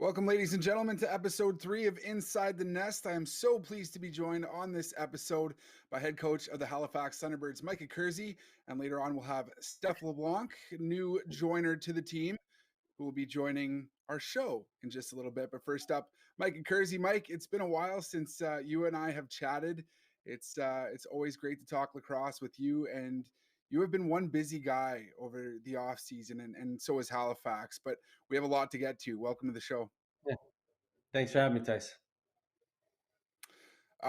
Welcome, ladies and gentlemen, to episode 3 of Inside the Nest. I am so pleased to be joined on this episode by head coach of the Halifax Thunderbirds, Mike Accursi, and later on we'll have Stephan Leblanc, new joiner to the team, who will be joining our show in just a little bit. But first up, Mike Accursi. Mike, it's been a while since you and I have chatted. It's always great to talk lacrosse with you, and you have been one busy guy over the off season, and so is Halifax. But we have a lot to get to. Welcome to the show. Yeah. Thanks for having me, Tice.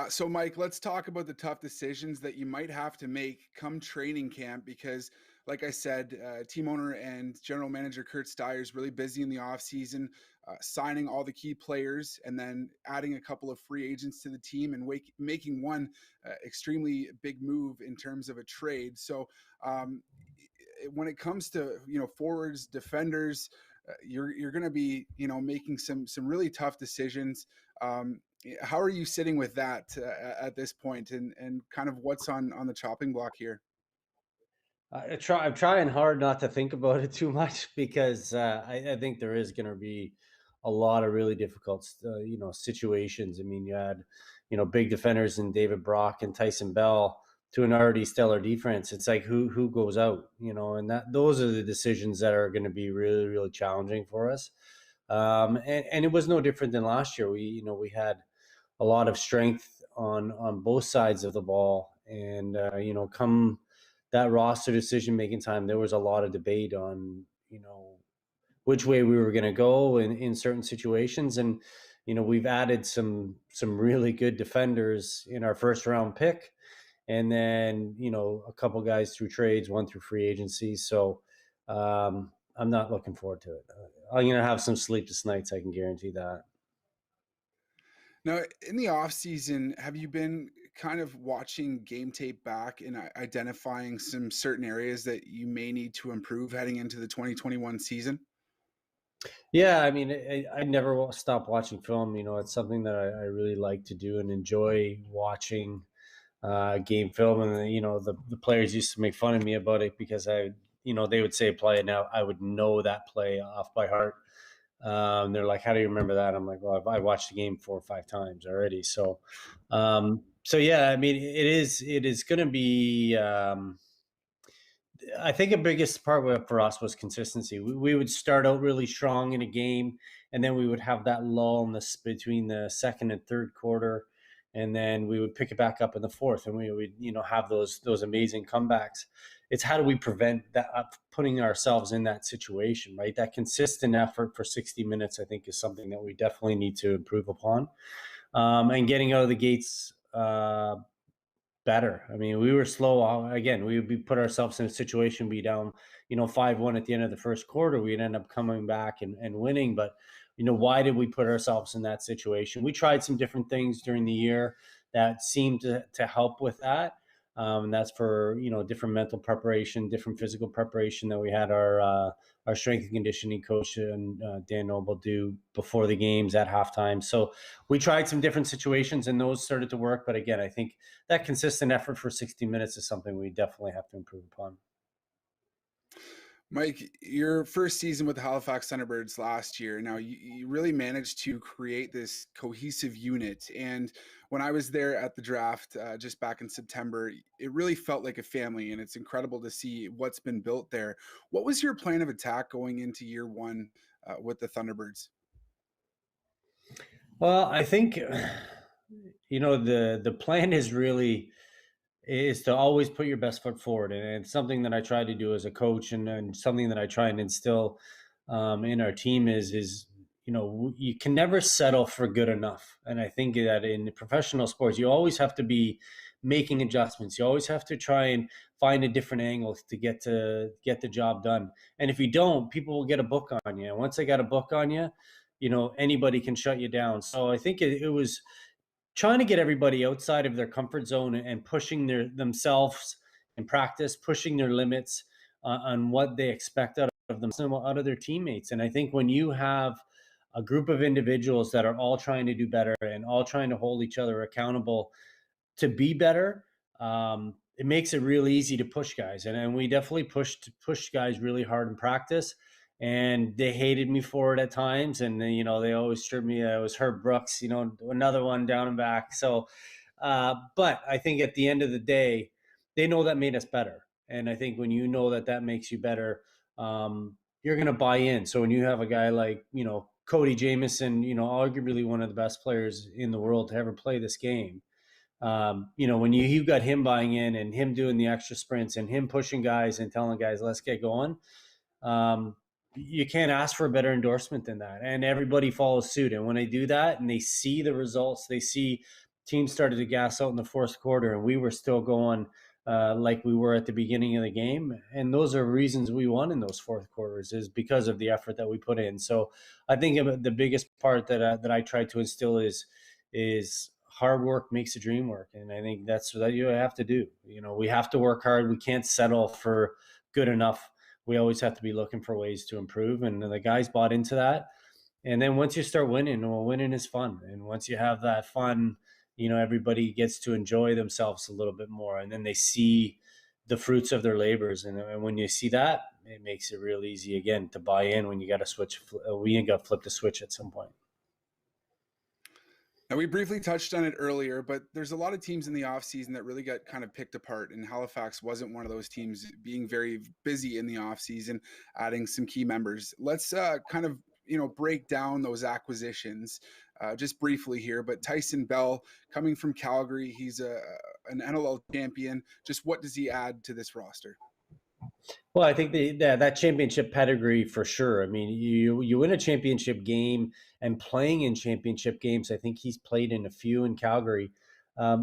So, Mike, let's talk about the tough decisions that you might have to make come training camp because, like I said, team owner and general manager Kurt Steyer is really busy in the offseason, signing all the key players and then adding a couple of free agents to the team and making one extremely big move in terms of a trade. So, when it comes to forwards, defenders, you're going to be making some really tough decisions. How are you sitting with that at this point, and kind of what's on the chopping block here? I'm trying hard not to think about it too much because I think there is going to be a lot of really difficult, situations. I mean, you had, big defenders in David Brock and Tyson Bell to an already stellar defense. It's like who goes out, and those are the decisions that are going to be really, really challenging for us. And it was no different than last year. We had a lot of strength on both sides of the ball, and come that roster decision making time, there was a lot of debate on which way we were going to go in certain situations, and we've added some really good defenders in our first round pick, and then a couple guys through trades, one through free agency. So I'm not looking forward to it. I'm going to have some sleepless nights, I can guarantee that. Now, in the off season, have you been kind of watching game tape back and identifying some certain areas that you may need to improve heading into the 2021 season? Yeah, I mean, I never stop watching film. It's something that I really like to do and enjoy watching game film. And the players used to make fun of me about it because they would say play, and now I would know that play off by heart. They're like, "How do you remember that?" I'm like, "Well, I watched the game 4 or 5 times already." So yeah, I mean, it is going to be. I think the biggest part for us was consistency. We would start out really strong in a game, and then we would have that lull between the second and third quarter, and then we would pick it back up in the fourth, and we would have those amazing comebacks. It's how do we prevent that putting ourselves in that situation, right? That consistent effort for 60 minutes, I think, is something that we definitely need to improve upon, and getting out of the gates. Better. I mean, we were slow. Again, we would put ourselves in a situation, be down, 5-1 at the end of the first quarter. We'd end up coming back and winning. But, why did we put ourselves in that situation? We tried some different things during the year that seemed to help with that. And that's for, different mental preparation, different physical preparation that we had our strength and conditioning coach and Dan Noble do before the games at halftime. So we tried some different situations and those started to work. But again, I think that consistent effort for 60 minutes is something we definitely have to improve upon. Mike, your first season with the Halifax Thunderbirds last year, now you really managed to create this cohesive unit. And when I was there at the draft just back in September, it really felt like a family, and it's incredible to see what's been built there. What was your plan of attack going into year one with the Thunderbirds? Well, I think, the plan is to always put your best foot forward. And it's something that I try to do as a coach, and something that I try and instill in our team is, you can never settle for good enough. And I think that in professional sports, you always have to be making adjustments. You always have to try and find a different angle to get the job done. And if you don't, people will get a book on you. And once they got a book on you, anybody can shut you down. So I think it was trying to get everybody outside of their comfort zone and pushing themselves in practice, pushing their limits on what they expect out of themselves, out of their teammates. And I think when you have a group of individuals that are all trying to do better and all trying to hold each other accountable to be better, it makes it really easy to push guys. And we definitely pushed guys really hard in practice. and they hated me for it at times. And then, they always stripped me. It was Herb Brooks, another one down and back. So, but I think at the end of the day, they know that made us better. And I think when you know that that makes you better, you're going to buy in. So when you have a guy like, Cody Jamieson, arguably one of the best players in the world to ever play this game, when you got him buying in and him doing the extra sprints and him pushing guys and telling guys, let's get going, um, you can't ask for a better endorsement than that. And everybody follows suit. And when they do that and they see the results, they see teams started to gas out in the fourth quarter and we were still going like we were at the beginning of the game. And those are reasons we won in those fourth quarters, is because of the effort that we put in. So I think the biggest part that I try to instill is hard work makes a dream work. And I think that's what you have to do. We have to work hard. We can't settle for good enough. We always have to be looking for ways to improve. And the guys bought into that. And then once you start winning, well, winning is fun. And once you have that fun, everybody gets to enjoy themselves a little bit more. And then they see the fruits of their labors. And when you see that, it makes it real easy again to buy in when you got to switch. We got to flip the switch at some point. Now, we briefly touched on it earlier, but there's a lot of teams in the offseason that really got kind of picked apart, and Halifax wasn't one of those teams, being very busy in the offseason, adding some key members. Let's kind of break down those acquisitions just briefly here. But Tyson Bell, coming from Calgary, he's an NLL champion. Just what does he add to this roster? Well, I think that championship pedigree for sure. I mean, you win a championship game, and playing in championship games, I think he's played in a few in Calgary.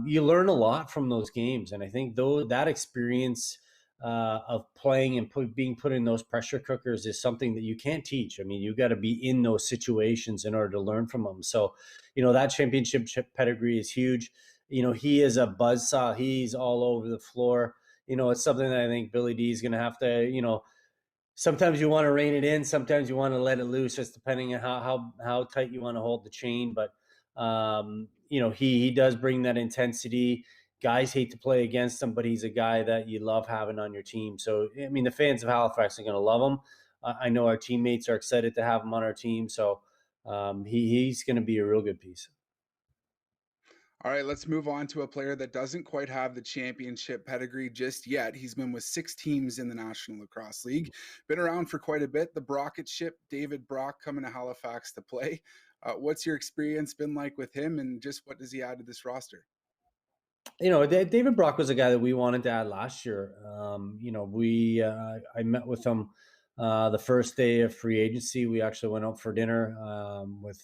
You learn a lot from those games, and I think that experience of playing and being put in those pressure cookers is something that you can't teach. I mean, you got to be in those situations in order to learn from them. So, that championship pedigree is huge. He is a buzzsaw. He's all over the floor. It's something that I think Billy D is going to have to, sometimes you want to rein it in. Sometimes you want to let it loose, just depending on how tight you want to hold the chain. But, he does bring that intensity. Guys hate to play against him, but he's a guy that you love having on your team. So, I mean, the fans of Halifax are going to love him. I know our teammates are excited to have him on our team. So he's going to be a real good piece. All right, let's move on to a player that doesn't quite have the championship pedigree just yet. He's been with 6 teams in the National Lacrosse League, been around for quite a bit. The Brocket ship, David Brock, coming to Halifax to play. What's your experience been like with him, and just what does he add to this roster? David Brock was a guy that we wanted to add last year. I met with him the first day of free agency. We actually went out for dinner with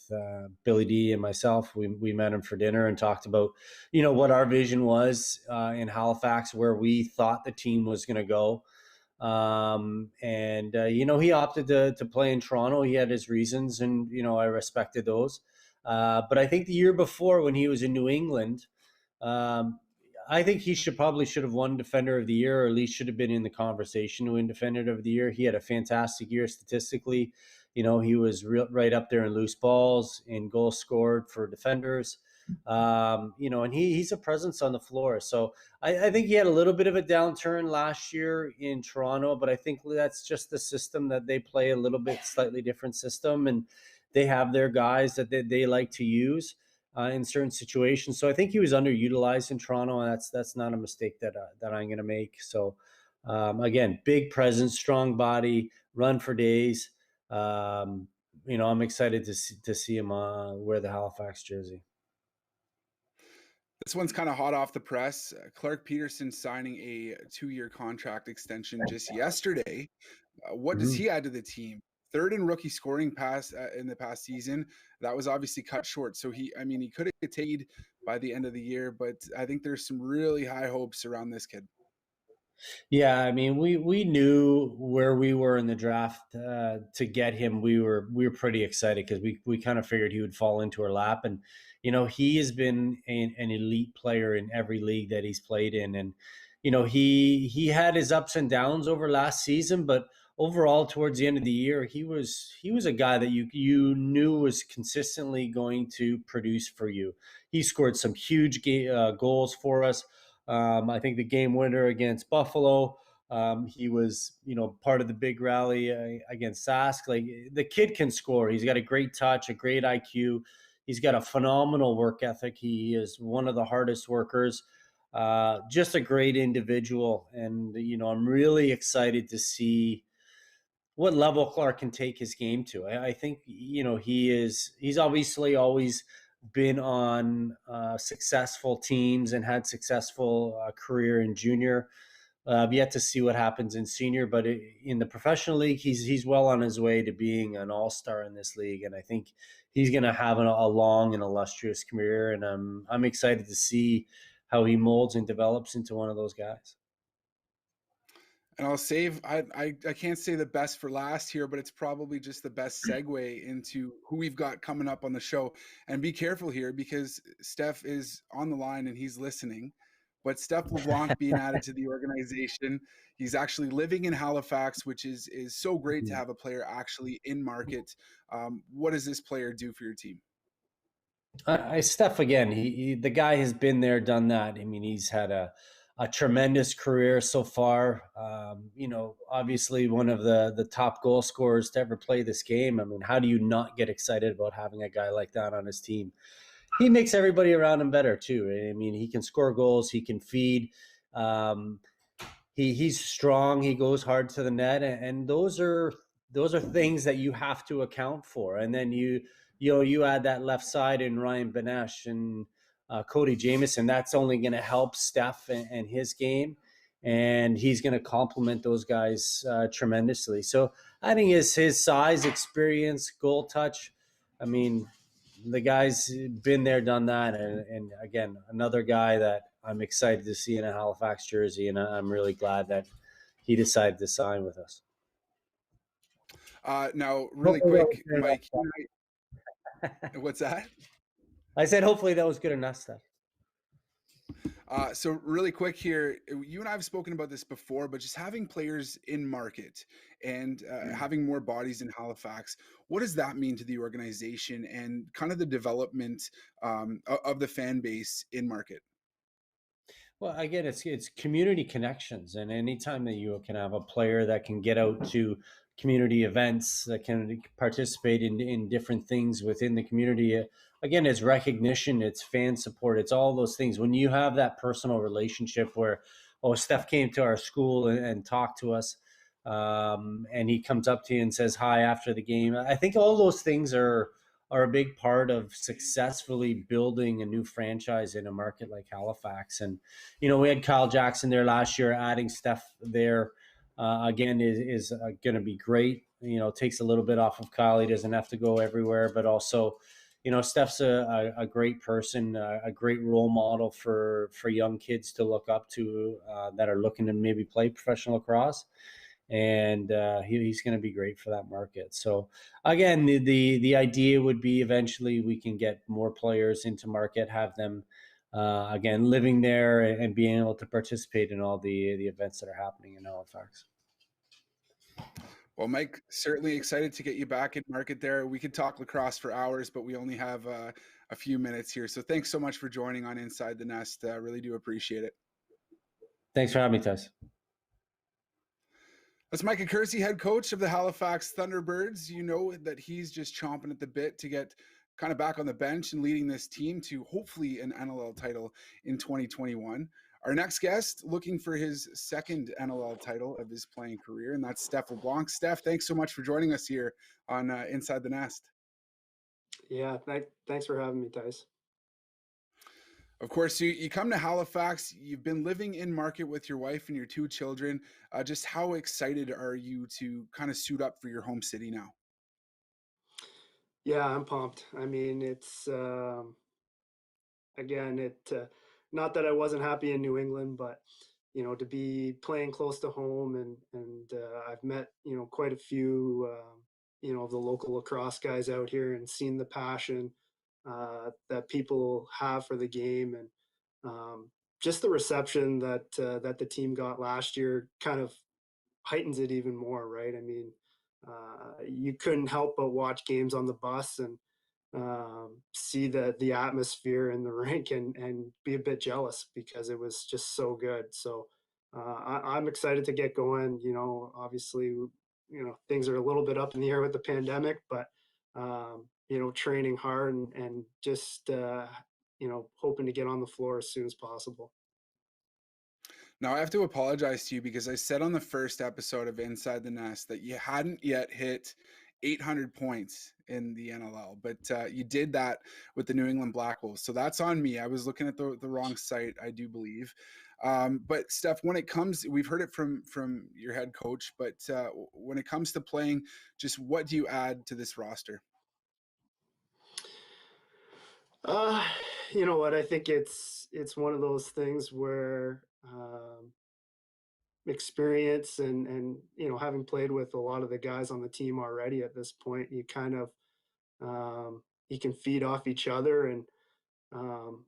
Billy D and myself. We met him for dinner and talked about, what our vision was in Halifax, where we thought the team was going to go. He opted to play in Toronto. He had his reasons, and, I respected those. But I think the year before, when he was in New England, I think he should have won Defender of the Year, or at least should have been in the conversation to win Defender of the Year. He had a fantastic year statistically. He was right up there in loose balls, in goals scored for defenders. And he's a presence on the floor. So I think he had a little bit of a downturn last year in Toronto, but I think that's just the system that they play, a little bit slightly different system, and they have their guys that they like to use in certain situations. So I think he was underutilized in Toronto, and that's not a mistake that I'm going to make. So again, big presence, strong body, run for days. I'm excited to see him wear the Halifax jersey. This one's kind of hot off the press. Clark Peterson signing a 2-year contract extension just yesterday. What does Mm-hmm. he add to the team? Third in rookie scoring pass in the past season. That was obviously cut short. So he could have attained by the end of the year, but I think there's some really high hopes around this kid. Yeah, I mean, we knew where we were in the draft to get him. We were pretty excited because we kind of figured he would fall into our lap, and he has been an elite player in every league that he's played in, and he had his ups and downs over last season, but overall towards the end of the year, he was a guy that you knew was consistently going to produce for you. He scored some huge goals for us. I think the game winner against Buffalo He was, part of the big rally against Sask. Like, the kid can score. He's got a great touch, a great IQ. He's got a phenomenal work ethic. He is one of the hardest workers. Just a great individual, and I'm really excited to see what level Clark can take his game to. I think he's obviously always been on successful teams and had successful career in junior. I've yet to see what happens in senior, but in the professional league, he's well on his way to being an all-star in this league, and I think he's going to have a long and illustrious career. And I'm excited to see how he molds and develops into one of those guys. And I'll save I can't say the best for last here, but it's probably just the best segue into who we've got coming up on the show. And be careful here because Steph is on the line and he's listening. But Steph LeBlanc being added to the organization, he's actually living in Halifax, which is so great to have a player actually in market. What does this player do for your team? Steph, again, the guy has been there, done that. I mean, he's had a tremendous career so far. Obviously one of the top goal scorers to ever play this game. I mean, how do you not get excited about having a guy like that on his team? He makes everybody around him better too. I mean, he can score goals, he can feed. Um, he's strong. He goes hard to the net, and those are things that you have to account for. And then you add that left side in Ryan Benesh and Cody Jamieson. That's only going to help Steph and his game, and he's going to complement those guys tremendously. So I think his size, experience, goal touch. I mean, the guy's been there, done that, and again, another guy that I'm excited to see in a Halifax jersey, and I'm really glad that he decided to sign with us. Now, really quick, Mike, what's that? I said, hopefully that was good enough stuff. So really quick here, you and I have spoken about this before, but just having players in market and having more bodies in Halifax, what does that mean to the organization and kind of the development of the fan base in market? Well, again, it's community connections, and anytime that you can have a player that can get out to community events, that can participate in different things within the community, again, it's recognition, it's fan support, it's all those things. When you have that personal relationship where, oh, Steph came to our school and talked to us, and he comes up to you and says hi after the game, I think all those things are a big part of successfully building a new franchise in a market like Halifax. And we had Kyle Jackson there last year. Adding Steph there again is going to be great. Takes a little bit off of Kyle. He doesn't have to go everywhere, but also, Steph's a great person, a great role model for young kids to look up to that are looking to maybe play professional lacrosse. And he's going to be great for that market. So again, the idea would be eventually we can get more players into market, have them again living there and being able to participate in all the events that are happening in Halifax. Well, Mike, certainly excited to get you back in market there. We could talk lacrosse for hours, but we only have a few minutes here. So thanks so much for joining on Inside the Nest. Really do appreciate it. Thanks for having me, Tess. That's Mike Accursi, head coach of the Halifax Thunderbirds. You know that he's just chomping at the bit to get kind of back on the bench and leading this team to hopefully an NLL title in 2021. Our next guest looking for his second NLL title of his playing career, and that's Steph LeBlanc. Steph, thanks so much for joining us here on Inside the Nest. Yeah, thanks for having me, Tice. Of course, you come to Halifax. You've been living in market with your wife and your two children. Just how excited are you to kind of suit up for your home city now? Yeah, I'm pumped. I mean, it's again, not that I wasn't happy in New England, but to be playing close to home, and I've met quite a few of the local lacrosse guys out here and seen the passion that people have for the game, and just the reception that the team got last year kind of heightens it even more, right? I mean, you couldn't help but watch games on the bus and see the atmosphere in the rink and be a bit jealous because it was just so good. So I'm excited to get going. Obviously, things are a little bit up in the air with the pandemic, but training hard and just hoping to get on the floor as soon as possible. Now I have to apologize to you because I said on the first episode of Inside the Nest that you hadn't yet hit 800 points in the NLL, but you did that with the New England Black Wolves. So that's on me. I was looking at the wrong site, I do believe. But Steph, when it comes, we've heard it from your head coach, but when it comes to playing, just what do you add to this roster? Uh, you know what? I think it's one of those things where experience and having played with a lot of the guys on the team already at this point, you kind of you can feed off each other, and um,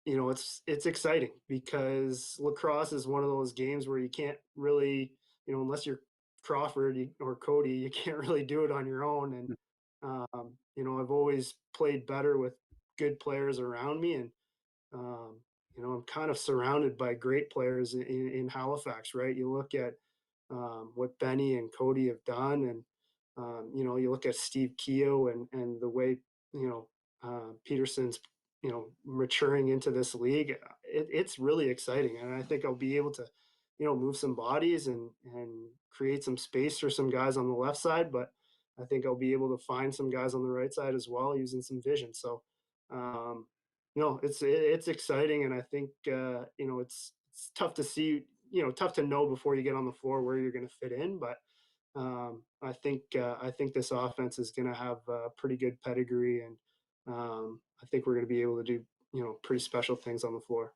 it's exciting because lacrosse is one of those games where you can't really, unless you're Crawford or Cody, you can't really do it on your own. And I've always played better with good players around me, and um, I'm kind of surrounded by great players in Halifax, right? You look at what Benny and Cody have done, and you look at Steve Keogh and the way Peterson's maturing into this league. It's really exciting, and I think I'll be able to move some bodies and create some space for some guys on the left side, but I think I'll be able to find some guys on the right side as well using some vision. So um, it's exciting, and I think it's tough to see, tough to know before you get on the floor where you're going to fit in. But I think this offense is going to have a pretty good pedigree, and I think we're going to be able to do pretty special things on the floor.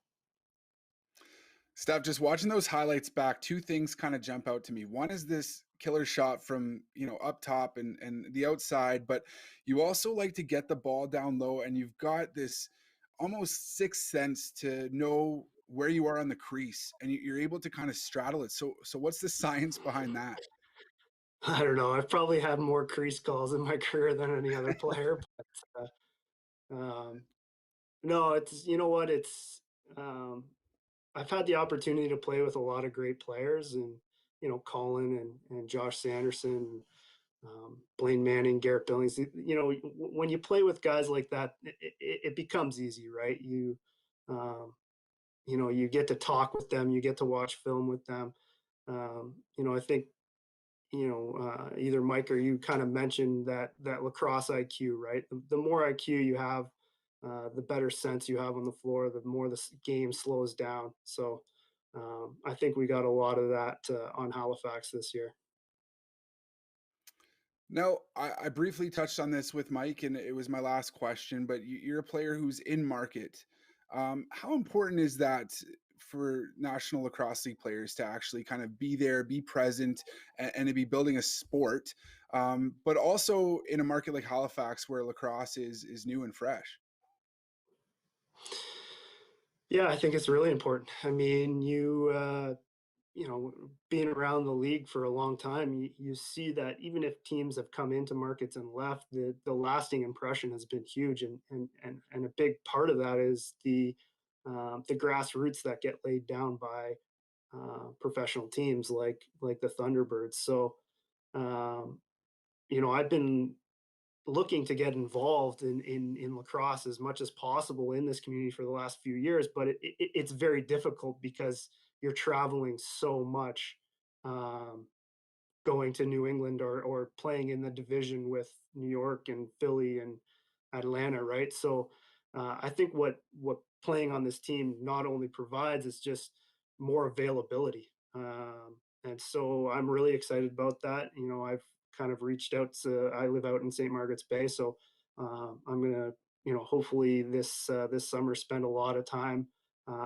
Steph, just watching those highlights back, two things kind of jump out to me. One is this killer shot from up top and the outside, but you also like to get the ball down low, and you've got this almost sixth sense to know where you are on the crease, and you're able to kind of straddle it. So what's the science behind that? I don't know. I've probably had more crease calls in my career than any other player, but no, it's you know what it's. Um, I've had the opportunity to play with a lot of great players, and Colin and Josh Sanderson, Blaine Manning, Garrett Billings. When you play with guys like that, it becomes easy, right? Um, you get to talk with them, you get to watch film with them. I think either Mike or you kind of mentioned that lacrosse IQ, right? The more IQ you have, the better sense you have on the floor, the more the game slows down. So I think we got a lot of that on Halifax this year. No, I briefly touched on this with Mike, and it was my last question. But you're a player who's in market. How important is that for National Lacrosse League players to actually kind of be there, be present, and to be building a sport, but also in a market like Halifax where lacrosse is new and fresh? Yeah, I think it's really important. I mean, being around the league for a long time, you see that even if teams have come into markets and left, the lasting impression has been huge, and a big part of that is the grassroots that get laid down by professional teams like the Thunderbirds. So um, I've been looking to get involved in lacrosse as much as possible in this community for the last few years, but it's very difficult because you're traveling so much, um, going to New England or playing in the division with New York and Philly and Atlanta, right? So I think what playing on this team not only provides is just more availability, and so I'm really excited about that. I've kind of reached out to. I live out in St. Margaret's Bay, so I'm gonna hopefully this summer spend a lot of time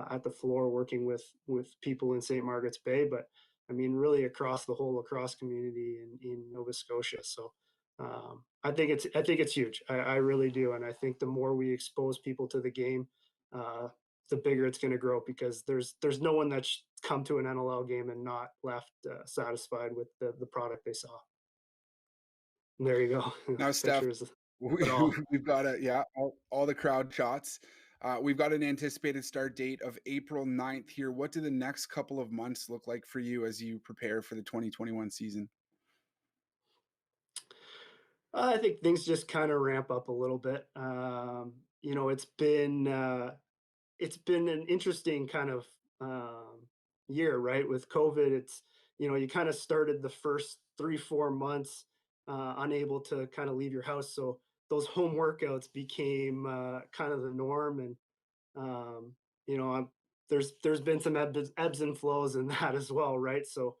at the floor working with people in St. Margaret's Bay, but I mean, really across the whole lacrosse community in Nova Scotia. So I think it's huge. I really do, and I think the more we expose people to the game, uh, the bigger it's going to grow because there's no one that's come to an NLL game and not left satisfied with the product they saw. And there you go, Now, Steph, pictures of we, it all. we've got all the crowd shots. We've got an anticipated start date of April 9th here. What do the next couple of months look like for you as you prepare for the 2021 season? I think things just kind of ramp up a little bit. It's been an interesting kind of year, right? With COVID, you kind of started the first 3, 4 months unable to kind of leave your house, so those home workouts became kind of the norm, and um, you know, I'm, there's been some ebbs and flows in that as well, right? So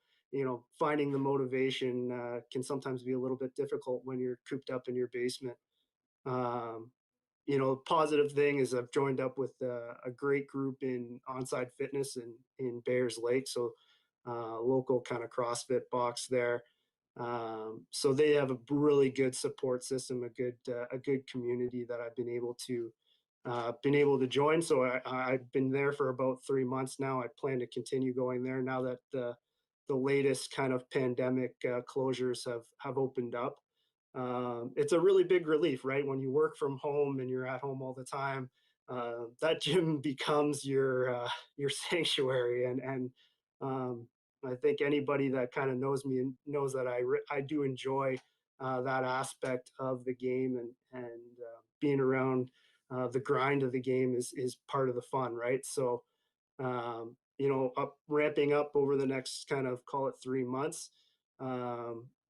finding the motivation can sometimes be a little bit difficult when you're cooped up in your basement. Um, Positive thing is I've joined up with a great group in Onside Fitness in Bears Lake, so local kind of CrossFit box there. So they have a really good support system, a good community that I've been able to join. So I've been there for about 3 months now. I plan to continue going there now that the latest kind of pandemic closures have opened up. It's a really big relief, right? When you work from home and you're at home all the time, that gym becomes your sanctuary. And I think anybody that kind of knows me knows that I do enjoy that aspect of the game, and being around the grind of the game is part of the fun, right? So ramping up over the next kind of, call it, 3 months.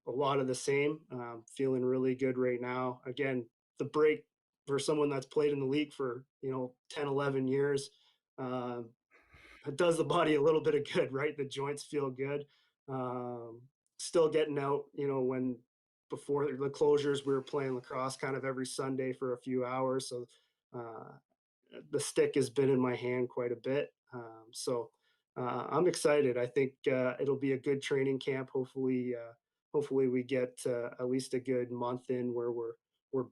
A lot of the same. Feeling really good right now. Again, the break for someone that's played in the league for 10, 11 years, uh, it does the body a little bit of good, right? The joints feel good. Still getting out, when before the closures, we were playing lacrosse kind of every Sunday for a few hours. So uh, the stick has been in my hand quite a bit. I'm excited. I think it'll be a good training camp. Hopefully we get at least a good month in where we're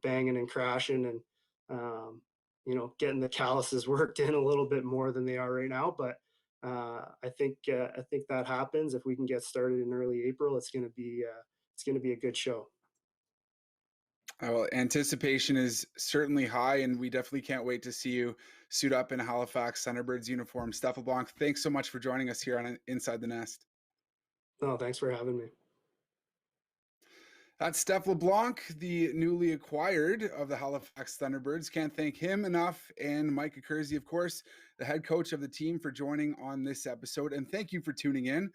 banging and crashing, and getting the calluses worked in a little bit more than they are right now. But I think that happens if we can get started in early April. It's going to be a good show. Well, anticipation is certainly high, and we definitely can't wait to see you suit up in a Halifax Thunderbirds uniform. Stephan Leblanc, thanks so much for joining us here on Inside the Nest. No, thanks for having me. That's Stephan Leblanc, the newly acquired of the Halifax Thunderbirds. Can't thank him enough. And Mike Accursi, of course, the head coach of the team, for joining on this episode. And thank you for tuning in.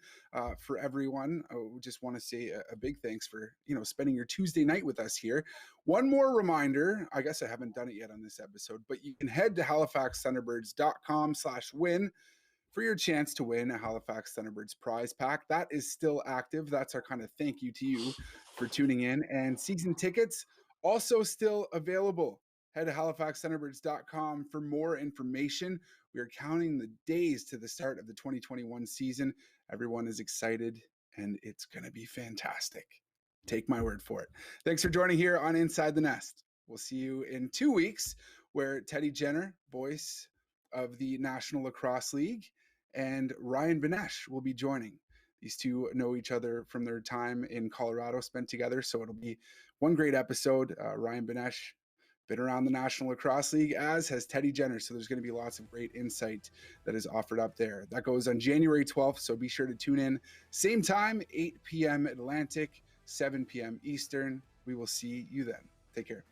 For everyone, we just want to say a big thanks for spending your Tuesday night with us here. One more reminder, I guess I haven't done it yet on this episode, but you can head to halifaxthunderbirds.com/win for your chance to win a Halifax Thunderbirds prize pack. That is still active. That's our kind of thank you to you for tuning in. And season tickets also still available. Head to halifaxthunderbirds.com for more information. We are counting the days to the start of the 2021 season. Everyone is excited, and it's going to be fantastic. Take my word for it. Thanks for joining here on Inside the Nest. We'll see you in 2 weeks, where Teddy Jenner, voice of the National Lacrosse League, and Ryan Benesh will be joining. These two know each other from their time in Colorado spent together, so it'll be one great episode. Ryan Benesh, been around the National Lacrosse League, as has Teddy Jenner, so there's going to be lots of great insight that is offered up there. That goes on January 12th, so be sure to tune in. Same time, 8 p.m. Atlantic, 7 p.m. Eastern. We will see you then. Take care.